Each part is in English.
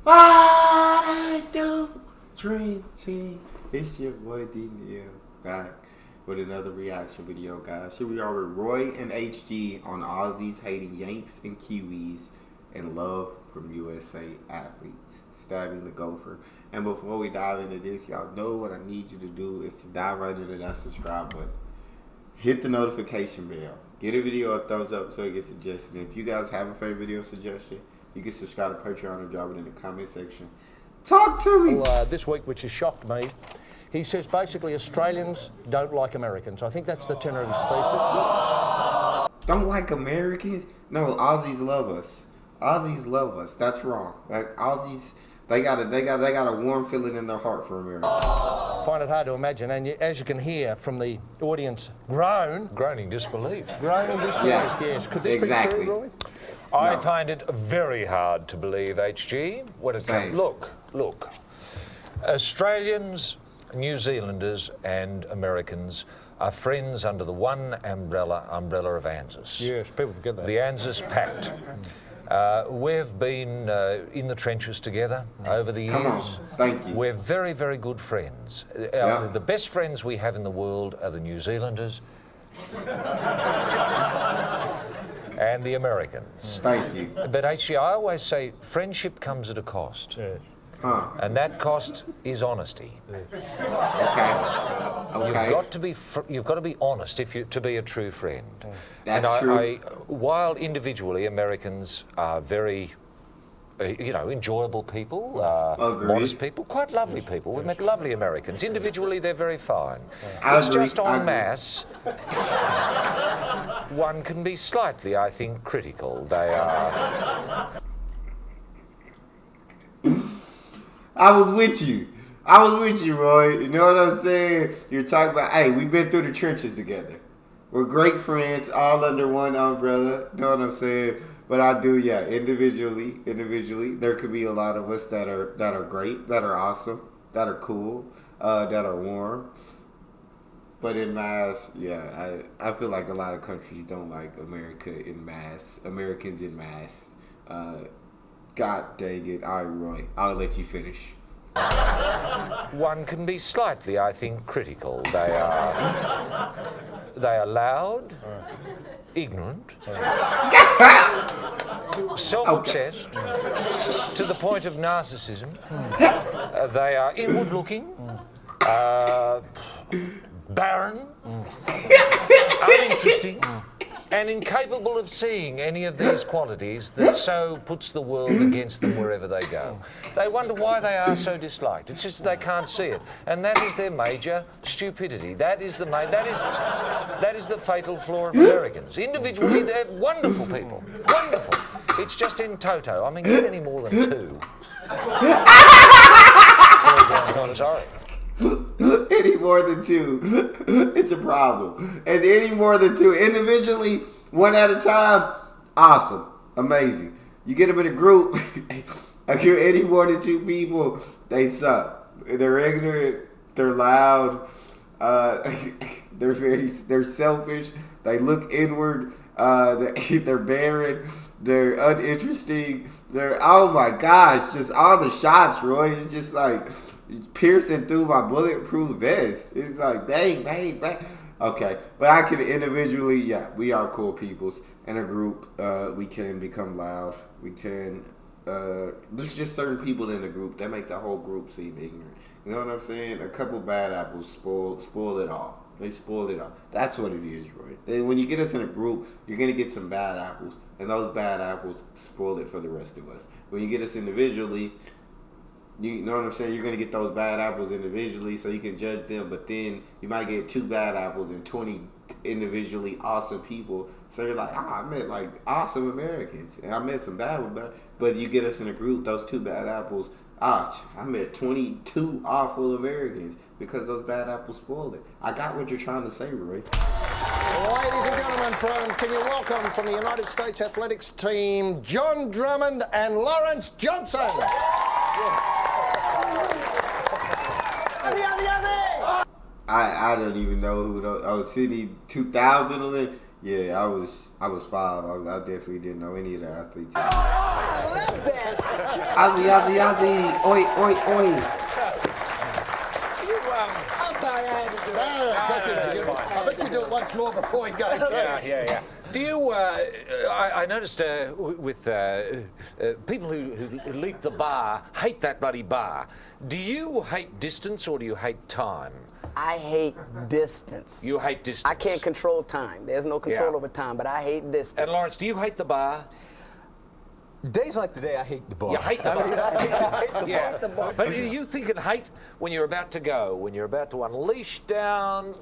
I do dream team. It's your boy Neal back with another reaction video, guys. Here we are with Roy and HG on Aussies hating Yanks and Kiwis and love from USA athletes stabbing the gopher. And before we dive into this, y'all know what I need you to do is to dive right into that subscribe button. Hit the notification bell. Get a video a thumbs up so it gets suggested. And if you guys have a favorite video suggestion, you can subscribe to Patreon or drop it in the comment section. Talk to me. This week, which has shocked me, he says basically Australians don't like Americans. I think that's the tenor of his thesis. Don't like Americans? No, Aussies love us. Aussies love us. That's wrong. Like Aussies, they got a warm feeling in their heart for America. I find it hard to imagine, and as you can hear from the audience, groaning disbelief. Groaning disbelief. Yeah, yes. Could this exactly. be true, Roy? I find it very hard to believe, HG, when it comes. Look. Australians, New Zealanders, and Americans are friends under the one umbrella of ANZUS. Yes, people forget that. The ANZUS Pact. We've been in the trenches together over the years. Come on, thank you. We're very, very good friends. The best friends we have in the world are the New Zealanders and the Americans. Thank you. But actually, I always say friendship comes at a cost. Yes. Huh. And that cost is honesty. Okay. You've got to be honest to be a true friend. That's true. While individually Americans are very, enjoyable people, modest people, quite lovely people. We've met lovely Americans. Individually, they're very fine. It's just en masse. One can be slightly, I think, critical. They are. I was with you, Roy. You know what I'm saying? You're talking about, hey, we've been through the trenches together. We're great friends, all under one umbrella. You know what I'm saying? But I do, individually, there could be a lot of us that are great, that are awesome, that are cool, that are warm. But in mass, I feel like a lot of countries don't like America in mass, Americans in mass. God dang it. All right, Roy, I'll let you finish. One can be slightly, I think, critical. They are loud, ignorant, self-obsessed, to the point of narcissism. They are inward-looking, barren, uninteresting, and incapable of seeing any of these qualities that so puts the world against them wherever they go. They wonder why they are so disliked. It's just that they can't see it, and that is their major stupidity. That is the fatal flaw of Americans. Individually, they're wonderful people, wonderful. It's just in toto. I mean, get any more than two. I'm sorry. Any more than two, it's a problem. And any more than two, individually, one at a time, awesome, amazing. You get them in a group, if you're any more than two people, they suck. They're ignorant, they're loud, they're selfish, they look inward, they're barren, they're uninteresting, oh my gosh, just all the shots, Roy. It's just like piercing through my bulletproof vest. It's like bang, bang, bang. Okay, but I can individually, we are cool peoples. In a group, we can become loud. We can, there's just certain people in the group that make the whole group seem ignorant. You know what I'm saying? A couple bad apples spoil it all. They spoil it all. That's what it is, Roy. And when you get us in a group, you're going to get some bad apples. And those bad apples spoil it for the rest of us. When you get us individually, you know what I'm saying? You're going to get those bad apples individually so you can judge them. But then you might get 2 bad apples and 20 individually awesome people. So you're like, I met like awesome Americans. And I met some bad ones. But you get us in a group, those 2 bad apples. I met 22 awful Americans because those bad apples spoiled it. I got what you're trying to say, Roy. Ladies and gentlemen, can you welcome from the United States Athletics team, John Drummond and Lawrence Johnson. I don't even know who those. Sydney 2000 on there. Yeah, I was 5. I definitely didn't know any of the athletes. love that. Aussie, Aussie, Aussie. Oi, oi, oi. I'm sorry, I had to do it. I bet you do it once more before he goes. Yeah. Do you? I noticed with people who leap the bar hate that bloody bar. Do you hate distance or do you hate time? I hate distance. You hate distance. I can't control time. There's no control over time, but I hate distance. And Lawrence, do you hate the bar? Days like today, I hate the bar. You hate the bar. I hate the bar. But you thinking hate when you're about to go, when you're about to unleash down?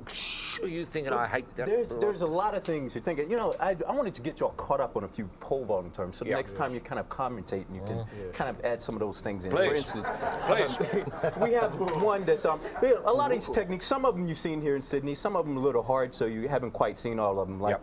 Are you thinking I hate that? There's a lot of things you're thinking. You know, I wanted to get you all caught up on a few pole vaulting terms, so the next time you kind of commentate and you can kind of add some of those things in. Please. For instance, Please. we have one that's a lot of these techniques. Some of them you've seen here in Sydney. Some of them a little hard, so you haven't quite seen all of them. Like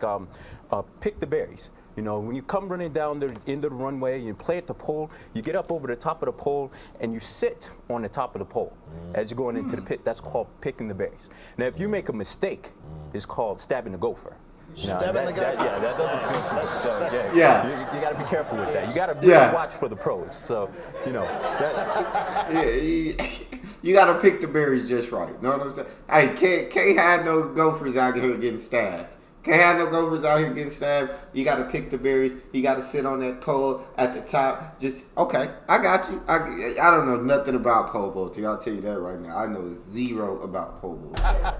pick the berries. You know, when you come running down the end of the runway, you play at the pole, you get up over the top of the pole, and you sit on the top of the pole as you're going into the pit. That's called picking the berries. Now, if you make a mistake, it's called stabbing the gopher. Stabbing the gopher? That doesn't feel too much. Yeah. You got to be careful with that. You got to really watch for the pros. So, you know. You got to pick the berries just right. Know what I'm saying? Hey, can't have no gophers out here getting stabbed. Can't have no gophers out here getting stabbed. You got to pick the berries. You got to sit on that pole at the top. Just, okay, I got you. I don't know nothing about pole vaulting. I'll tell you that right now. I know zero about pole vaulting. I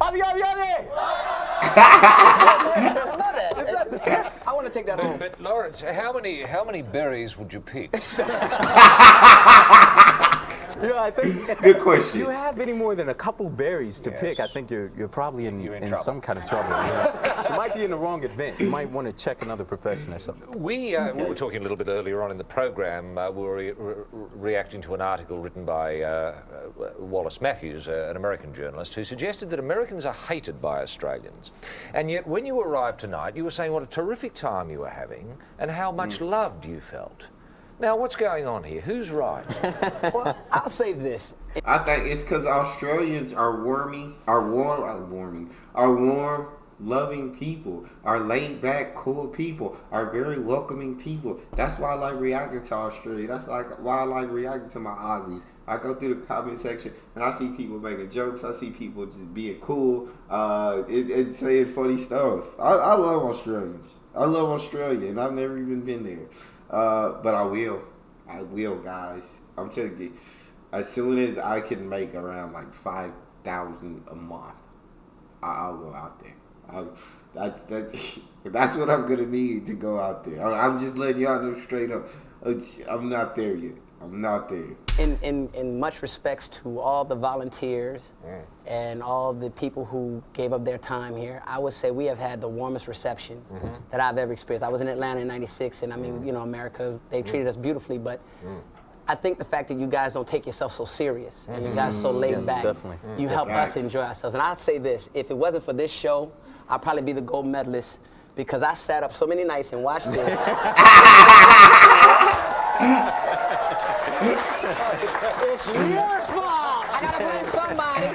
want to take that home. But Lawrence, how many berries would you pick? You know, I think Good question. if you have any more than a couple berries to pick, I think you're probably in some kind of trouble. You know? You might be in the wrong event. You might want to check another profession or something. We were talking a little bit earlier on in the program. We were reacting to an article written by Wallace Matthews, an American journalist, who suggested that Americans are hated by Australians. And yet, when you arrived tonight, you were saying what a terrific time you were having and how much loved you felt. Now, what's going on here? Who's right? Well, I'll say this. I think it's because Australians are warm, loving people, are laid back, cool people, are very welcoming people. That's why I like reacting to Australia. That's like why I like reacting to my Aussies. I go through the comment section and I see people making jokes. I see people just being cool and saying funny stuff. I love Australians. I love Australia, and I've never even been there. But I will, guys. I'm telling you, as soon as I can make around like 5,000 a month, I'll go out there. That's what I'm gonna need to go out there. I'm just letting y'all know straight up. I'm not there yet. I'm not there. In much respects to all the volunteers and all the people who gave up their time here, I would say we have had the warmest reception that I've ever experienced. I was in Atlanta in '96, and I mean, you know, America, they treated us beautifully, but I think the fact that you guys don't take yourself so serious and you guys so laid back, you help us enjoy ourselves. And I'll say this, if it wasn't for this show, I'd probably be the gold medalist because I sat up so many nights and watched this. It's your fault. I gotta blame somebody.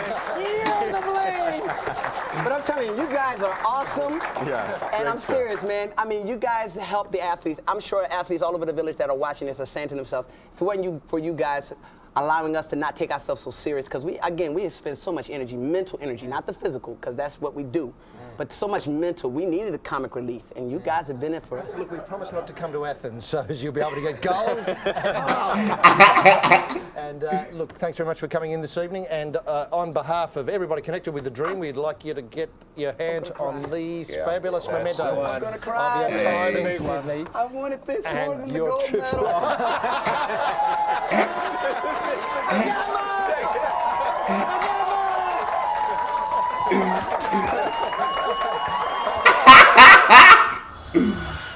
You're the blame. But I'm telling you, you guys are awesome. And I'm serious, man. I mean, you guys help the athletes. I'm sure athletes all over the village that are watching this are saying to themselves, if it wasn't for you guys allowing us to not take ourselves so serious, because we spend so much energy, mental energy, not the physical, because that's what we do, but so much mental. We needed a comic relief, and you guys have been there for us. Look, we promise not to come to Athens, so as you'll be able to get gold. And look, thanks very much for coming in this evening. And on behalf of everybody connected with the Dream, we'd like you to get your hands on these fabulous mementos I'm gonna cry. of your time in Sydney. I wanted this more And than the your gold trip.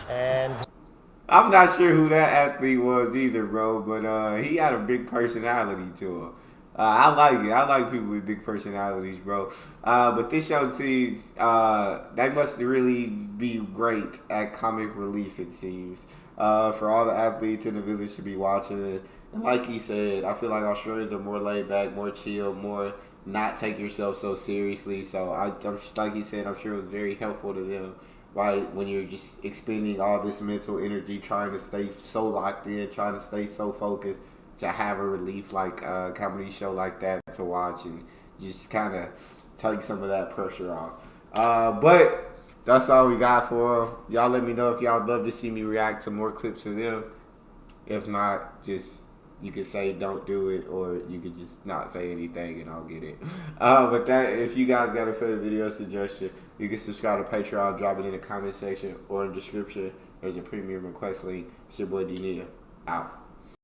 And I'm not sure who that athlete was either, bro, but he had a big personality to him. I like it. I like people with big personalities, bro. But this show seems they must really be great at comic relief, it seems. For all the athletes in the village to be watching it. And like he said, I feel like Australians are more laid back, more chill, more not take yourself so seriously. So, like he said, I'm sure it was very helpful to them right? When you're just expending all this mental energy trying to stay so locked in, trying to stay so focused, to have a relief like a comedy show like that to watch and just kind of take some of that pressure off. But that's all we got for them. Y'all let me know if y'all love to see me react to more clips of them. If not, just you could say don't do it, or you could just not say anything and I'll get it. But that, if you guys got a favorite video suggestion, you can subscribe to Patreon, drop it in the comment section or in the description. There's a premium request link. It's your boy D Neal. Out.